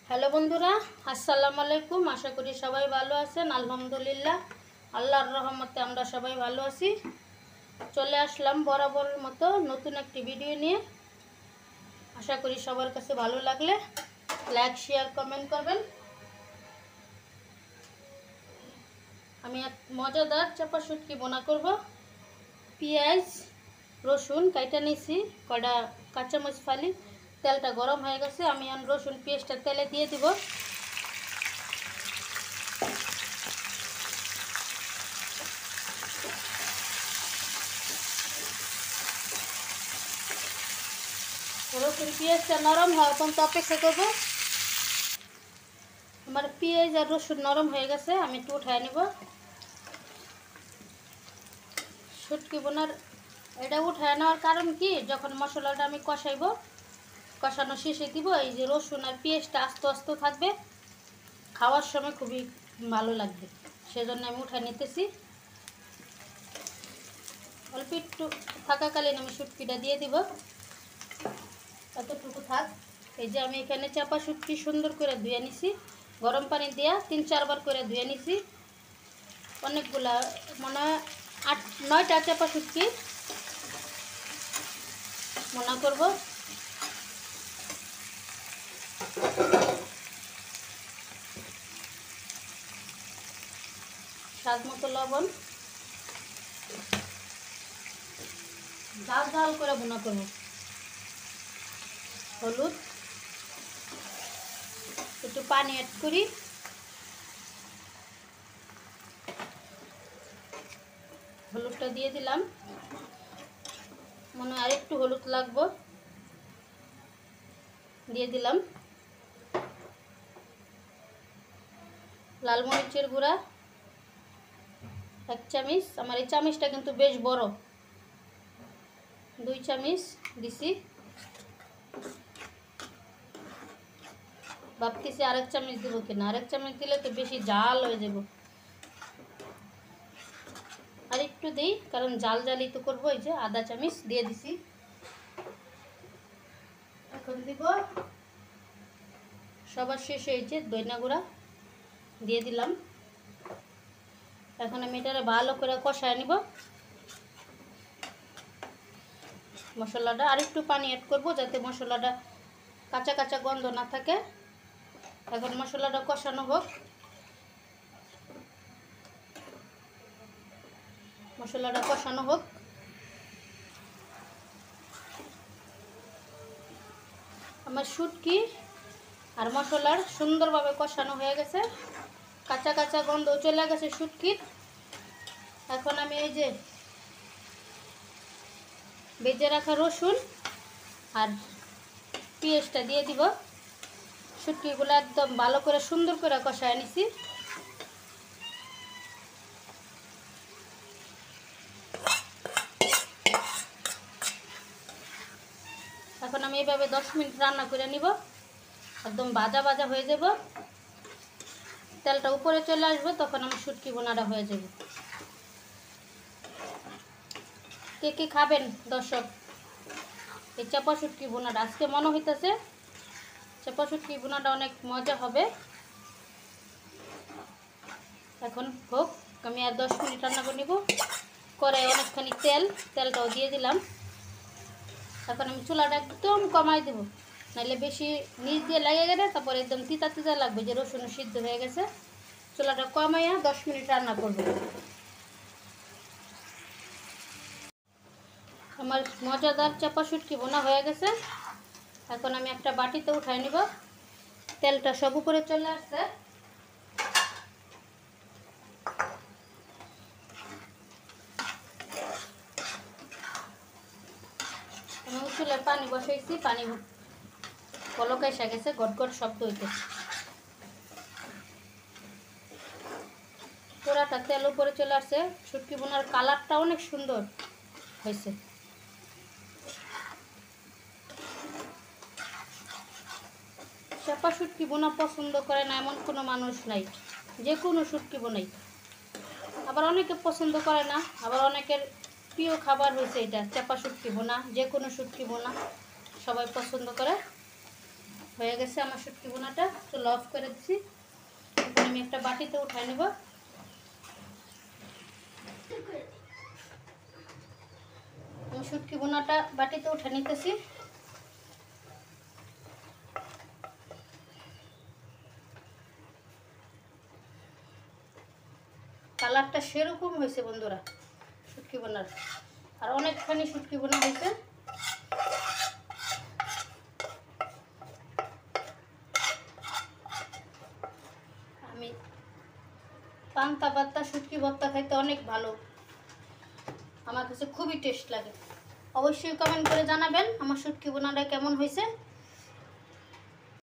Hello বন্ধুরা, আসসালামু আলাইকুম। আশা করি সবাই ভালো আছেন। আলহামদুলিল্লাহ, আল্লাহর রহমতে আমরা সবাই ভালো আছি। চলে আসলাম বরাবরের মতো নতুন একটি ভিডিও নিয়ে। আশা করি সবার কাছে ভালো লাগলে লাইক, শেয়ার, কমেন্ট করবেন। আমি এক মজাদার চাপা শুটকি বোনা করব। পেঁয়াজ, রসুন কাইটা নিয়েছি, কয়টা কাঁচামরিচ ফালি। তেলটা গরম হয়ে গেছে, আমি রসুন পেঁয়াজটা তেলে দিয়ে দিব। রসুন পেঁয়াজটা নরম হওয়া পর্যন্ত অপেক্ষা করব। আমার পেঁয়াজ আর রসুন নরম হয়ে গেছে, আমি একটু উঠায় নেব। শুটকি বোনার এটা উঠায় নেওয়ার কারণ কি, যখন মশলাটা আমি কষাইব, কষানো শেষে দিব, এই যে রসুন আর পেঁয়াজটা আস্তে আস্তে থাকবে, খাওয়ার সময় খুবই ভালো লাগবে, সেজন্য আমি উঠায় নিতেছি। অল্প একটু থাকাকালীন আমি শুটকিটা দিয়ে দিব, এতটুকু থাক। এই যে আমি এখানে চাপা শুটকি সুন্দর করে ধুয়ে নিছি, গরম পানি দিয়া 3-4 বার করে ধুয়ে নিছি। অনেকগুলা, মনে হয় 8-9টা চাপা শুটকি মনে করব। স্বাদ মতো লবণ, ঝাল ঝাল করে বোনা করব। হলুদ, একটু পানি অ্যাড করি। হলুদটা দিয়ে দিলাম, মনে হয় আরেকটু হলুদ লাগবে, দিয়ে দিলাম। লাল মরিচের গুঁড়া 1 চামচ, আমার এই চামচটা কিন্তু বেশ বড়, 2 চামচ দিছি। ভাবতেছি আরেক চামচ দিব কিনা, আরেক চামচ দিলে তো বেশি জাল হয়ে যাব। আর একটু দিই, কারণ জাল জালি তো করবো। এই যে আধা চামচ দিয়ে দিছি। এখন দিব সবার শেষে এই যে দইনা গুঁড়া দিয়ে দিলাম। এখন আমি এটারে ভালো করে কষায় নিব মশলাটা। আর একটু পানি অ্যাড করব যাতে মশলাটা কাঁচা কাঁচা গন্ধ না থাকে। এখন মশলাটা কষানো হোক, মশলাটা কষানো হোক। আমার শুটকি আর মশলার সুন্দরভাবে কষানো হয়ে গেছে, কাঁচা কাঁচা গন্ধ চলে গেছে শুটকির। এখন আমি এই যে ভেজে রাখা রসুন আর পেঁয়াজটা দিয়ে দিব। শুটকিগুলো একদম ভালো করে সুন্দর করে কষায় নিছি। এখন আমি এইভাবে 10 মিনিট রান্না করে নিব, একদম ভাজা ভাজা হয়ে যাব। তেলটা উপরে চলে আসবে, তখন আমার শুটকি বোনাটা হয়ে যাবে। কে কে খাবেন দর্শক এই চাপা শুটকি বোনাটা? আজকে মনে হইতেছে চাপা শুটকি বোনাটা অনেক মজা হবে। এখন হোক, আমি আর 10 মিনিট রান্না করে নিব। কড়াই অনেকখানি তেলটাও দিয়ে দিলাম। এখন আমি চুলাটা একদম কমাই দেবো, নাহলে বেশি নিচ দিয়ে লেগে গেলে তারপরে একদম তিতা তিতা লাগবে, যে রসুন সিদ্ধ হয়ে গেছে। চুলাটা কমাইয়া 10 মিনিট রান্না করব। আমার মজাদার চাপা শুটকি বোনা হয়ে গেছে। এখন আমি একটা বাটিতে উঠাই নিব। তেলটা সব উপরে চলে আসছে। আমি চুলায় পানি বসাইছি, পানি কলক এসে গেছে, গটগট শব্দ হইতেছে। পুরাটা তেল উপরে চলে আসছে। শুটকি বোনার কালারটা অনেক সুন্দর হয়েছে। চাপা শুটকি বোনা পছন্দ করে না এমন কোনো মানুষ নাই, যে কোনো শুটকি বোনাই। আবার অনেকে পছন্দ করে না, আবার অনেকের প্রিয় খাবার হয়েছে এটা চাপা শুটকি বোনা। যে কোনো শুটকি বোনা সবাই পছন্দ করে। হয়ে গেছে আমার শুটকি বোনাটা, চুলা অফ করে দিছি। এখন আমি একটা বাটিতে উঠাই নেব। আমি শুটকি বোনাটা বাটিতে উঠে নিতেছি। কালারটা সেরকম হয়েছে বন্ধুরা শুটকি বোনার, আর অনেকখানি শুটকি বোনা হয়েছে। আমি পান্তা ভাত শুটকি ভর্তা খাইতে অনেক ভালো, আমার কাছে খুবই টেস্ট লাগে। অবশ্যই কমেন্ট করে জানাবেন আমার শুটকি বোনাটা কেমন হয়েছে।